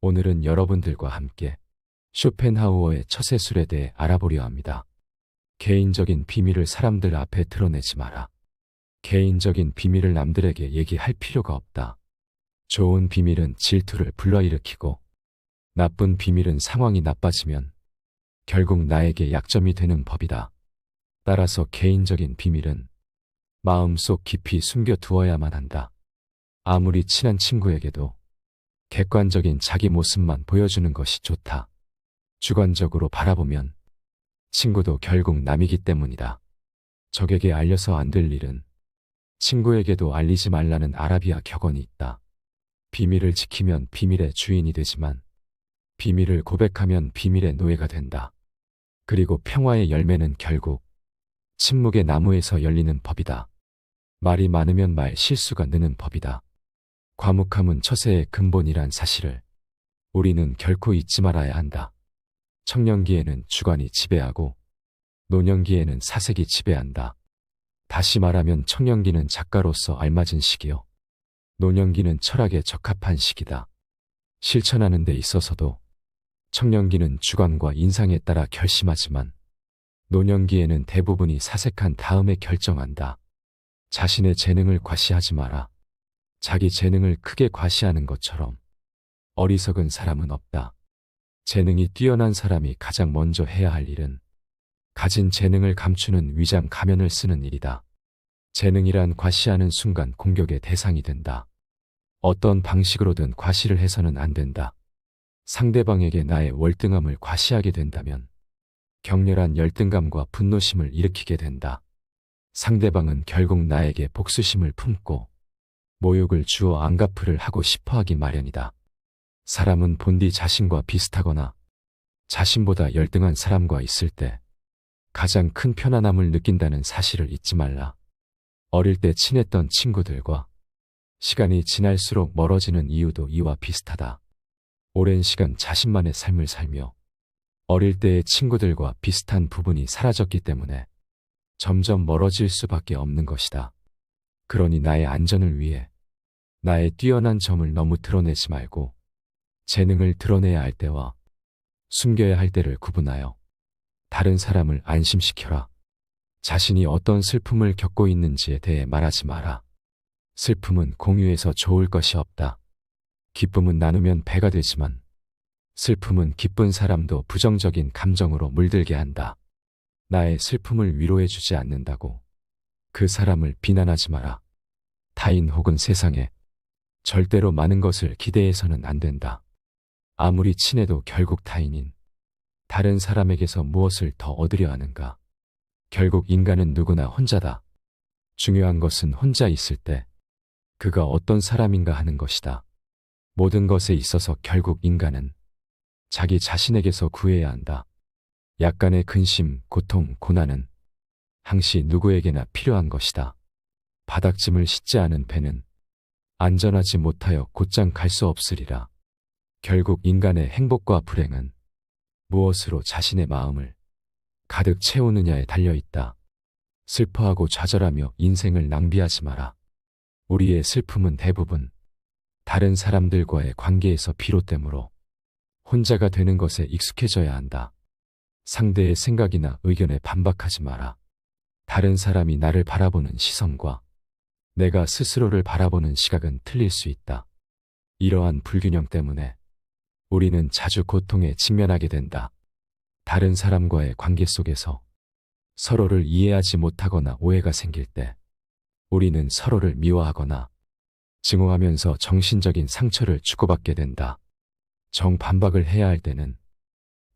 오늘은 여러분들과 함께 쇼펜하우어의 처세술에 대해 알아보려 합니다. 개인적인 비밀을 사람들 앞에 드러내지 마라. 개인적인 비밀을 남들에게 얘기할 필요가 없다. 좋은 비밀은 질투를 불러일으키고 나쁜 비밀은 상황이 나빠지면 결국 나에게 약점이 되는 법이다. 따라서 개인적인 비밀은 마음속 깊이 숨겨두어야만 한다. 아무리 친한 친구에게도 객관적인 자기 모습만 보여주는 것이 좋다. 주관적으로 바라보면 친구도 결국 남이기 때문이다. 적에게 알려서 안 될 일은 친구에게도 알리지 말라는 아라비아 격언이 있다. 비밀을 지키면 비밀의 주인이 되지만 비밀을 고백하면 비밀의 노예가 된다. 그리고 평화의 열매는 결국 침묵의 나무에서 열리는 법이다. 말이 많으면 말 실수가 느는 법이다. 과묵함은 처세의 근본이란 사실을 우리는 결코 잊지 말아야 한다. 청년기에는 주관이 지배하고 노년기에는 사색이 지배한다. 다시 말하면 청년기는 작가로서 알맞은 시기요. 노년기는 철학에 적합한 시기다. 실천하는 데 있어서도 청년기는 주관과 인상에 따라 결심하지만 노년기에는 대부분이 사색한 다음에 결정한다. 자신의 재능을 과시하지 마라. 자기 재능을 크게 과시하는 것처럼 어리석은 사람은 없다. 재능이 뛰어난 사람이 가장 먼저 해야 할 일은 가진 재능을 감추는 위장 가면을 쓰는 일이다. 재능이란 과시하는 순간 공격의 대상이 된다. 어떤 방식으로든 과시를 해서는 안 된다. 상대방에게 나의 월등함을 과시하게 된다면 격렬한 열등감과 분노심을 일으키게 된다. 상대방은 결국 나에게 복수심을 품고 모욕을 주어 안갚을을 하고 싶어하기 마련이다. 사람은 본디 자신과 비슷하거나 자신보다 열등한 사람과 있을 때 가장 큰 편안함을 느낀다는 사실을 잊지 말라. 어릴 때 친했던 친구들과 시간이 지날수록 멀어지는 이유도 이와 비슷하다. 오랜 시간 자신만의 삶을 살며 어릴 때의 친구들과 비슷한 부분이 사라졌기 때문에 점점 멀어질 수밖에 없는 것이다. 그러니 나의 안전을 위해 나의 뛰어난 점을 너무 드러내지 말고 재능을 드러내야 할 때와 숨겨야 할 때를 구분하여 다른 사람을 안심시켜라. 자신이 어떤 슬픔을 겪고 있는지에 대해 말하지 마라. 슬픔은 공유해서 좋을 것이 없다. 기쁨은 나누면 배가 되지만 슬픔은 기쁜 사람도 부정적인 감정으로 물들게 한다. 나의 슬픔을 위로해주지 않는다고 그 사람을 비난하지 마라. 타인 혹은 세상에 절대로 많은 것을 기대해서는 안 된다. 아무리 친해도 결국 타인인 다른 사람에게서 무엇을 더 얻으려 하는가? 결국 인간은 누구나 혼자다. 중요한 것은 혼자 있을 때 그가 어떤 사람인가 하는 것이다. 모든 것에 있어서 결국 인간은 자기 자신에게서 구해야 한다. 약간의 근심, 고통, 고난은 항시 누구에게나 필요한 것이다. 바닥짐을 싣지 않은 배는 안전하지 못하여 곧장 갈 수 없으리라. 결국 인간의 행복과 불행은 무엇으로 자신의 마음을 가득 채우느냐에 달려있다. 슬퍼하고 좌절하며 인생을 낭비하지 마라. 우리의 슬픔은 대부분 다른 사람들과의 관계에서 비롯되므로 혼자가 되는 것에 익숙해져야 한다. 상대의 생각이나 의견에 반박하지 마라. 다른 사람이 나를 바라보는 시선과 내가 스스로를 바라보는 시각은 틀릴 수 있다. 이러한 불균형 때문에 우리는 자주 고통에 직면하게 된다. 다른 사람과의 관계 속에서 서로를 이해하지 못하거나 오해가 생길 때 우리는 서로를 미워하거나 증오하면서 정신적인 상처를 주고받게 된다. 정반박을 해야 할 때는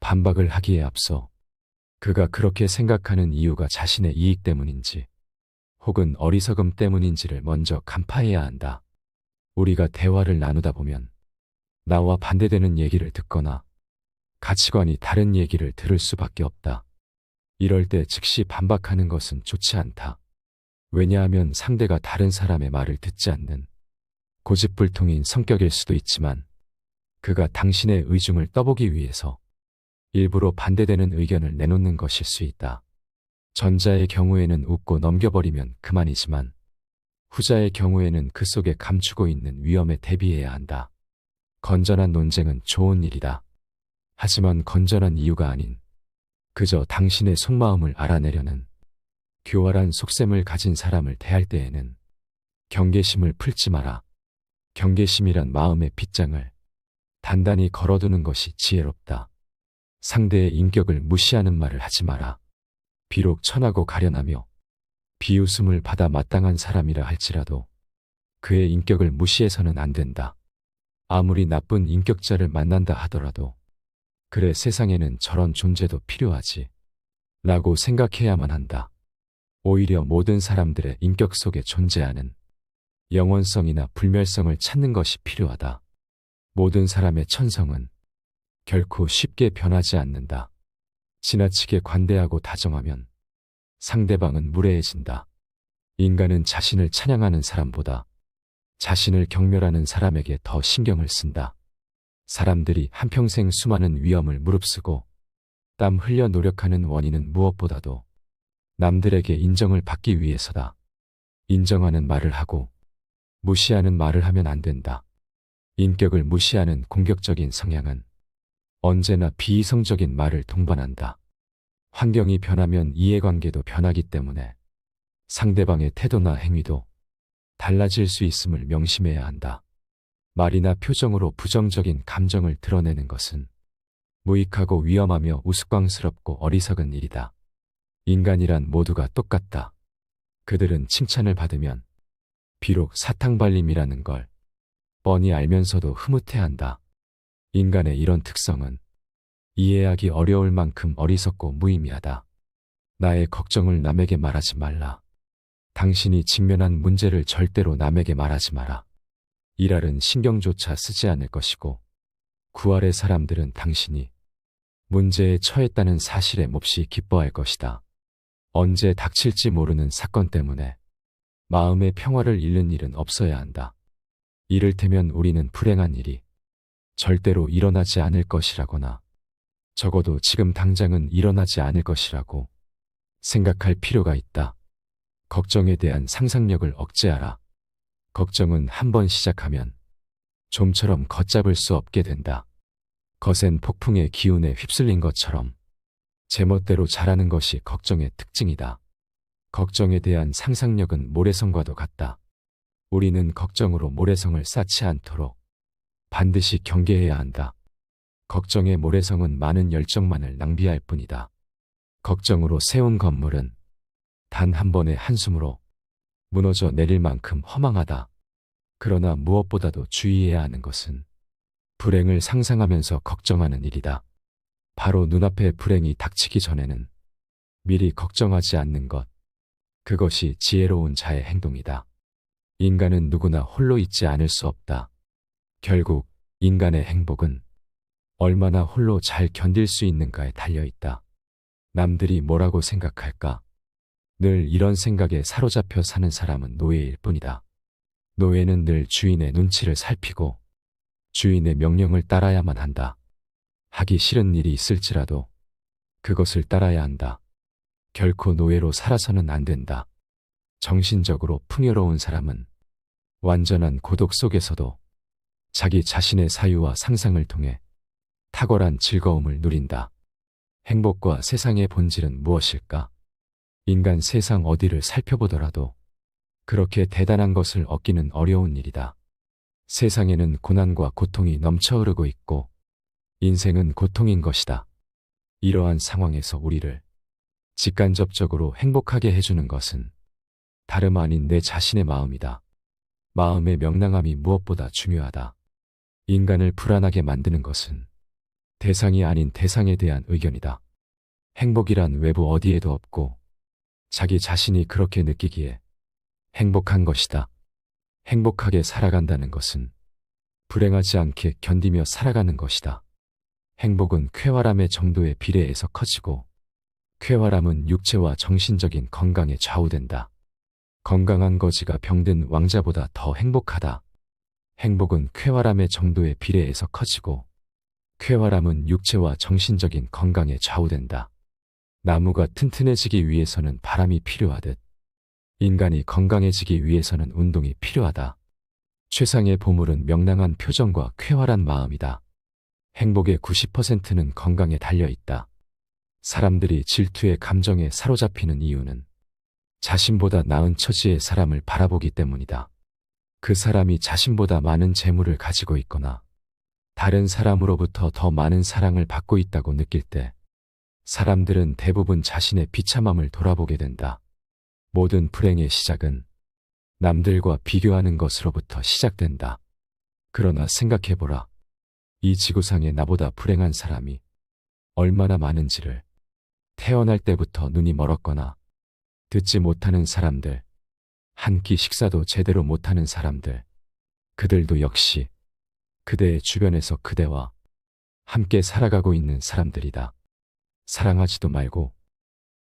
반박을 하기에 앞서 그가 그렇게 생각하는 이유가 자신의 이익 때문인지 혹은 어리석음 때문인지를 먼저 간파해야 한다. 우리가 대화를 나누다 보면 나와 반대되는 얘기를 듣거나 가치관이 다른 얘기를 들을 수밖에 없다. 이럴 때 즉시 반박하는 것은 좋지 않다. 왜냐하면 상대가 다른 사람의 말을 듣지 않는 고집불통인 성격일 수도 있지만 그가 당신의 의중을 떠보기 위해서 일부러 반대되는 의견을 내놓는 것일 수 있다. 전자의 경우에는 웃고 넘겨버리면 그만이지만 후자의 경우에는 그 속에 감추고 있는 위험에 대비해야 한다. 건전한 논쟁은 좋은 일이다. 하지만 건전한 이유가 아닌 그저 당신의 속마음을 알아내려는 교활한 속셈을 가진 사람을 대할 때에는 경계심을 풀지 마라. 경계심이란 마음의 빗장을 단단히 걸어두는 것이 지혜롭다. 상대의 인격을 무시하는 말을 하지 마라. 비록 천하고 가련하며 비웃음을 받아 마땅한 사람이라 할지라도 그의 인격을 무시해서는 안 된다. 아무리 나쁜 인격자를 만난다 하더라도 그래 세상에는 저런 존재도 필요하지 라고 생각해야만 한다. 오히려 모든 사람들의 인격 속에 존재하는 영원성이나 불멸성을 찾는 것이 필요하다. 모든 사람의 천성은 결코 쉽게 변하지 않는다. 지나치게 관대하고 다정하면 상대방은 무례해진다. 인간은 자신을 찬양하는 사람보다 자신을 경멸하는 사람에게 더 신경을 쓴다. 사람들이 한평생 수많은 위험을 무릅쓰고 땀 흘려 노력하는 원인은 무엇보다도 남들에게 인정을 받기 위해서다. 인정하는 말을 하고 무시하는 말을 하면 안 된다. 인격을 무시하는 공격적인 성향은 언제나 비이성적인 말을 동반한다. 환경이 변하면 이해관계도 변하기 때문에 상대방의 태도나 행위도 달라질 수 있음을 명심해야 한다. 말이나 표정으로 부정적인 감정을 드러내는 것은 무익하고 위험하며 우스꽝스럽고 어리석은 일이다. 인간이란 모두가 똑같다. 그들은 칭찬을 받으면 비록 사탕발림이라는 걸 뻔히 알면서도 흐뭇해한다. 인간의 이런 특성은 이해하기 어려울 만큼 어리석고 무의미하다. 나의 걱정을 남에게 말하지 말라. 당신이 직면한 문제를 절대로 남에게 말하지 마라. 일할은 신경조차 쓰지 않을 것이고 구할의 사람들은 당신이 문제에 처했다는 사실에 몹시 기뻐할 것이다. 언제 닥칠지 모르는 사건 때문에 마음의 평화를 잃는 일은 없어야 한다. 이를테면 우리는 불행한 일이 절대로 일어나지 않을 것이라거나 적어도 지금 당장은 일어나지 않을 것이라고 생각할 필요가 있다. 걱정에 대한 상상력을 억제하라. 걱정은 한번 시작하면 좀처럼 걷잡을 수 없게 된다. 거센 폭풍의 기운에 휩쓸린 것처럼 제멋대로 자라는 것이 걱정의 특징이다. 걱정에 대한 상상력은 모래성과도 같다. 우리는 걱정으로 모래성을 쌓지 않도록 반드시 경계해야 한다. 걱정의 모래성은 많은 열정만을 낭비할 뿐이다. 걱정으로 세운 건물은 단 한 번의 한숨으로 무너져 내릴 만큼 허망하다. 그러나 무엇보다도 주의해야 하는 것은 불행을 상상하면서 걱정하는 일이다. 바로 눈앞에 불행이 닥치기 전에는 미리 걱정하지 않는 것. 그것이 지혜로운 자의 행동이다. 인간은 누구나 홀로 있지 않을 수 없다. 결국 인간의 행복은 얼마나 홀로 잘 견딜 수 있는가에 달려있다. 남들이 뭐라고 생각할까? 늘 이런 생각에 사로잡혀 사는 사람은 노예일 뿐이다. 노예는 늘 주인의 눈치를 살피고 주인의 명령을 따라야만 한다. 하기 싫은 일이 있을지라도 그것을 따라야 한다. 결코 노예로 살아서는 안 된다. 정신적으로 풍요로운 사람은 완전한 고독 속에서도 자기 자신의 사유와 상상을 통해 탁월한 즐거움을 누린다. 행복과 세상의 본질은 무엇일까? 인간 세상 어디를 살펴보더라도 그렇게 대단한 것을 얻기는 어려운 일이다. 세상에는 고난과 고통이 넘쳐 흐르고 있고 인생은 고통인 것이다. 이러한 상황에서 우리를 직간접적으로 행복하게 해주는 것은 다름 아닌 내 자신의 마음이다. 마음의 명랑함이 무엇보다 중요하다. 인간을 불안하게 만드는 것은 대상이 아닌 대상에 대한 의견이다. 행복이란 외부 어디에도 없고 자기 자신이 그렇게 느끼기에 행복한 것이다. 행복하게 살아간다는 것은 불행하지 않게 견디며 살아가는 것이다. 행복은 쾌활함의 정도에 비례해서 커지고 쾌활함은 육체와 정신적인 건강에 좌우된다. 건강한 거지가 병든 왕자보다 더 행복하다. 행복은 쾌활함의 정도에 비례해서 커지고 쾌활함은 육체와 정신적인 건강에 좌우된다. 나무가 튼튼해지기 위해서는 바람이 필요하듯 인간이 건강해지기 위해서는 운동이 필요하다. 최상의 보물은 명랑한 표정과 쾌활한 마음이다. 행복의 90%는 건강에 달려 있다. 사람들이 질투의 감정에 사로잡히는 이유는 자신보다 나은 처지의 사람을 바라보기 때문이다. 그 사람이 자신보다 많은 재물을 가지고 있거나 다른 사람으로부터 더 많은 사랑을 받고 있다고 느낄 때 사람들은 대부분 자신의 비참함을 돌아보게 된다. 모든 불행의 시작은 남들과 비교하는 것으로부터 시작된다. 그러나 생각해보라. 이 지구상에 나보다 불행한 사람이 얼마나 많은지를. 태어날 때부터 눈이 멀었거나 듣지 못하는 사람들, 한 끼 식사도 제대로 못하는 사람들, 그들도 역시 그대의 주변에서 그대와 함께 살아가고 있는 사람들이다. 사랑하지도 말고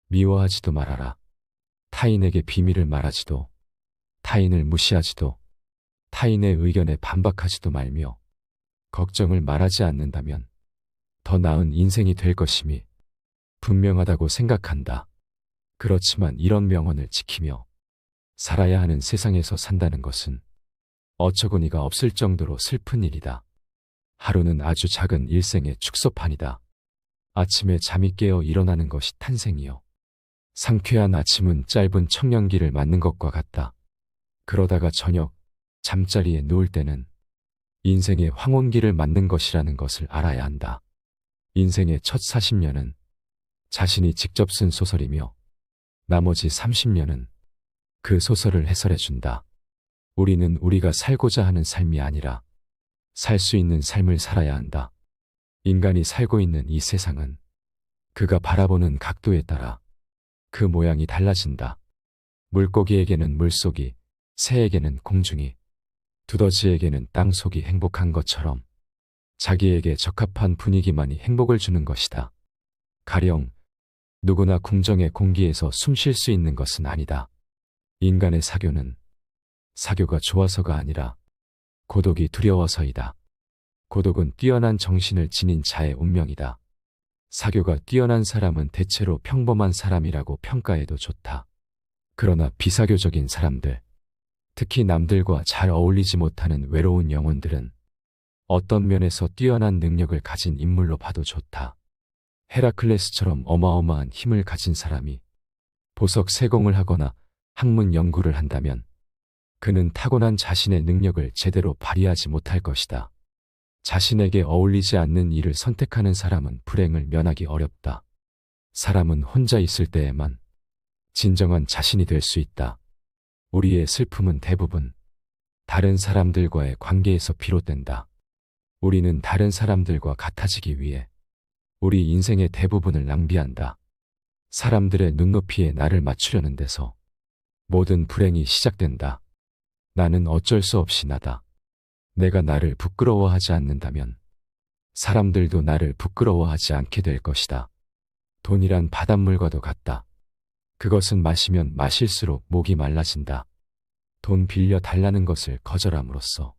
미워하지도 말아라. 타인에게 비밀을 말하지도, 타인을 무시하지도, 타인의 의견에 반박하지도 말며 걱정을 말하지 않는다면 더 나은 인생이 될 것임이 분명하다고 생각한다. 그렇지만 이런 명언을 지키며 살아야 하는 세상에서 산다는 것은 어처구니가 없을 정도로 슬픈 일이다. 하루는 아주 작은 일생의 축소판이다. 아침에 잠이 깨어 일어나는 것이 탄생이요. 상쾌한 아침은 짧은 청년기를 맞는 것과 같다. 그러다가 저녁 잠자리에 누울 때는 인생의 황혼기를 맞는 것이라는 것을 알아야 한다. 인생의 첫 40년은 자신이 직접 쓴 소설이며 나머지 30년은 그 소설을 해설해준다. 우리는 우리가 살고자 하는 삶이 아니라 살 수 있는 삶을 살아야 한다. 인간이 살고 있는 이 세상은 그가 바라보는 각도에 따라 그 모양이 달라진다. 물고기에게는 물속이, 새에게는 공중이, 두더지에게는 땅속이 행복한 것처럼 자기에게 적합한 분위기만이 행복을 주는 것이다. 가령 누구나 궁정의 공기에서 숨 쉴 수 있는 것은 아니다. 인간의 사교는 사교가 좋아서가 아니라 고독이 두려워서이다. 고독은 뛰어난 정신을 지닌 자의 운명이다. 사교가 뛰어난 사람은 대체로 평범한 사람이라고 평가해도 좋다. 그러나 비사교적인 사람들, 특히 남들과 잘 어울리지 못하는 외로운 영혼들은 어떤 면에서 뛰어난 능력을 가진 인물로 봐도 좋다. 헤라클레스처럼 어마어마한 힘을 가진 사람이 보석 세공을 하거나 학문 연구를 한다면 그는 타고난 자신의 능력을 제대로 발휘하지 못할 것이다. 자신에게 어울리지 않는 일을 선택하는 사람은 불행을 면하기 어렵다. 사람은 혼자 있을 때에만 진정한 자신이 될 수 있다. 우리의 슬픔은 대부분 다른 사람들과의 관계에서 비롯된다. 우리는 다른 사람들과 같아지기 위해 우리 인생의 대부분을 낭비한다. 사람들의 눈높이에 나를 맞추려는 데서 모든 불행이 시작된다. 나는 어쩔 수 없이 나다. 내가 나를 부끄러워하지 않는다면 사람들도 나를 부끄러워하지 않게 될 것이다. 돈이란 바닷물과도 같다. 그것은 마시면 마실수록 목이 말라진다. 돈 빌려 달라는 것을 거절함으로써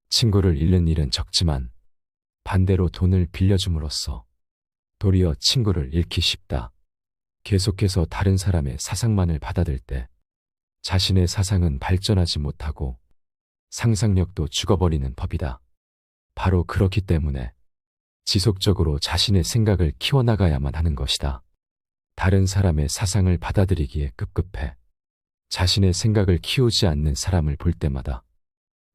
친구를 잃는 일은 적지만 반대로 돈을 빌려줌으로써 도리어 친구를 잃기 쉽다. 계속해서 다른 사람의 사상만을 받아들 때 자신의 사상은 발전하지 못하고 상상력도 죽어버리는 법이다. 바로 그렇기 때문에 지속적으로 자신의 생각을 키워나가야만 하는 것이다. 다른 사람의 사상을 받아들이기에 급급해 자신의 생각을 키우지 않는 사람을 볼 때마다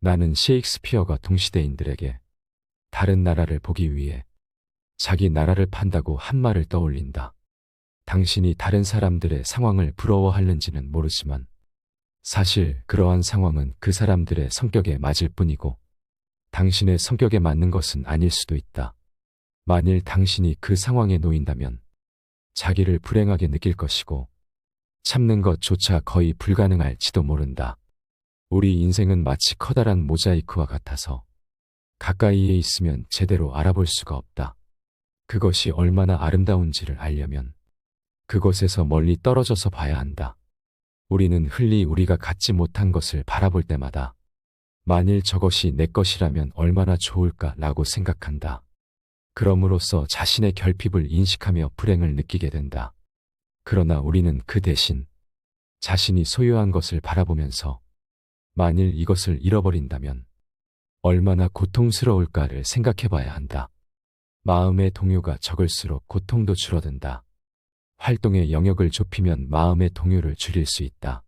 나는 셰익스피어가 동시대인들에게 다른 나라를 보기 위해 자기 나라를 판다고 한 말을 떠올린다. 당신이 다른 사람들의 상황을 부러워하는지는 모르지만 사실 그러한 상황은 그 사람들의 성격에 맞을 뿐이고 당신의 성격에 맞는 것은 아닐 수도 있다. 만일 당신이 그 상황에 놓인다면 자기를 불행하게 느낄 것이고 참는 것조차 거의 불가능할지도 모른다. 우리 인생은 마치 커다란 모자이크와 같아서 가까이에 있으면 제대로 알아볼 수가 없다. 그것이 얼마나 아름다운지를 알려면 그곳에서 멀리 떨어져서 봐야 한다. 우리는 흔히 우리가 갖지 못한 것을 바라볼 때마다 만일 저것이 내 것이라면 얼마나 좋을까라고 생각한다. 그럼으로써 자신의 결핍을 인식하며 불행을 느끼게 된다. 그러나 우리는 그 대신 자신이 소유한 것을 바라보면서 만일 이것을 잃어버린다면 얼마나 고통스러울까를 생각해 봐야 한다. 마음의 동요가 적을수록 고통도 줄어든다. 활동의 영역을 좁히면 마음의 동요를 줄일 수 있다.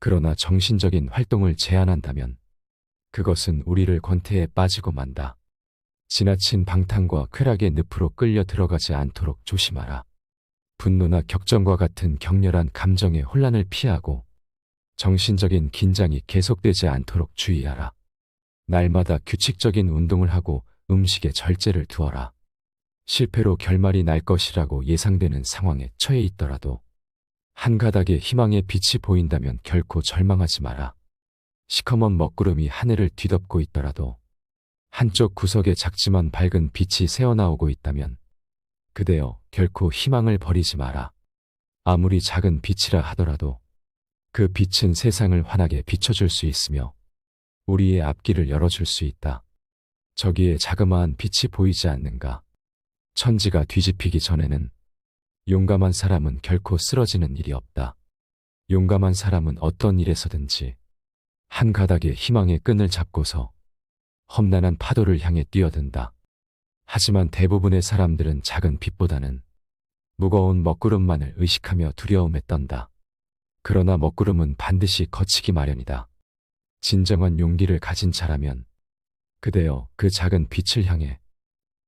그러나 정신적인 활동을 제한한다면 그것은 우리를 권태에 빠지고 만다. 지나친 방탕과 쾌락의 늪으로 끌려 들어가지 않도록 조심하라. 분노나 격정과 같은 격렬한 감정의 혼란을 피하고 정신적인 긴장이 계속되지 않도록 주의하라. 날마다 규칙적인 운동을 하고 음식에 절제를 두어라. 실패로 결말이 날 것이라고 예상되는 상황에 처해 있더라도 한 가닥의 희망의 빛이 보인다면 결코 절망하지 마라. 시커먼 먹구름이 하늘을 뒤덮고 있더라도 한쪽 구석에 작지만 밝은 빛이 새어나오고 있다면 그대여 결코 희망을 버리지 마라. 아무리 작은 빛이라 하더라도 그 빛은 세상을 환하게 비춰줄 수 있으며 우리의 앞길을 열어줄 수 있다. 저기에 자그마한 빛이 보이지 않는가? 천지가 뒤집히기 전에는 용감한 사람은 결코 쓰러지는 일이 없다. 용감한 사람은 어떤 일에서든지 한 가닥의 희망의 끈을 잡고서 험난한 파도를 향해 뛰어든다. 하지만 대부분의 사람들은 작은 빛보다는 무거운 먹구름만을 의식하며 두려움에 떤다. 그러나 먹구름은 반드시 거치기 마련이다. 진정한 용기를 가진 자라면 그대여 그 작은 빛을 향해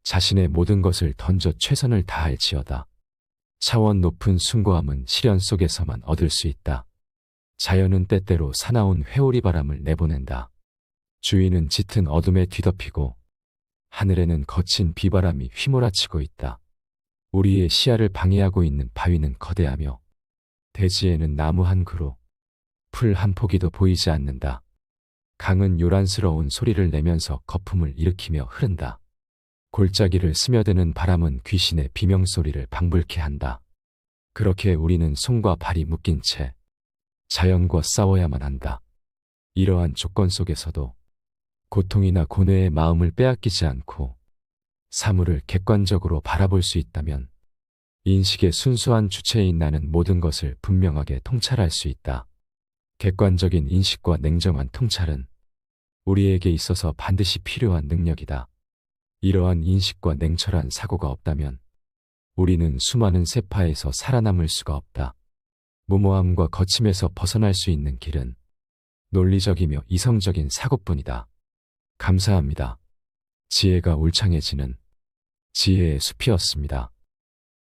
자신의 모든 것을 던져 최선을 다할지어다. 차원 높은 숭고함은 시련 속에서만 얻을 수 있다. 자연은 때때로 사나운 회오리 바람을 내보낸다. 주위는 짙은 어둠에 뒤덮이고 하늘에는 거친 비바람이 휘몰아치고 있다. 우리의 시야를 방해하고 있는 바위는 거대하며 대지에는 나무 한 그루, 풀 한 포기도 보이지 않는다. 강은 요란스러운 소리를 내면서 거품을 일으키며 흐른다. 골짜기를 스며드는 바람은 귀신의 비명소리를 방불케 한다. 그렇게 우리는 손과 발이 묶인 채 자연과 싸워야만 한다. 이러한 조건 속에서도 고통이나 고뇌의 마음을 빼앗기지 않고 사물을 객관적으로 바라볼 수 있다면 인식의 순수한 주체인 나는 모든 것을 분명하게 통찰할 수 있다. 객관적인 인식과 냉정한 통찰은 우리에게 있어서 반드시 필요한 능력이다. 이러한 인식과 냉철한 사고가 없다면 우리는 수많은 세파에서 살아남을 수가 없다. 무모함과 거침에서 벗어날 수 있는 길은 논리적이며 이성적인 사고뿐이다. 감사합니다. 지혜가 울창해지는 지혜의 숲이었습니다.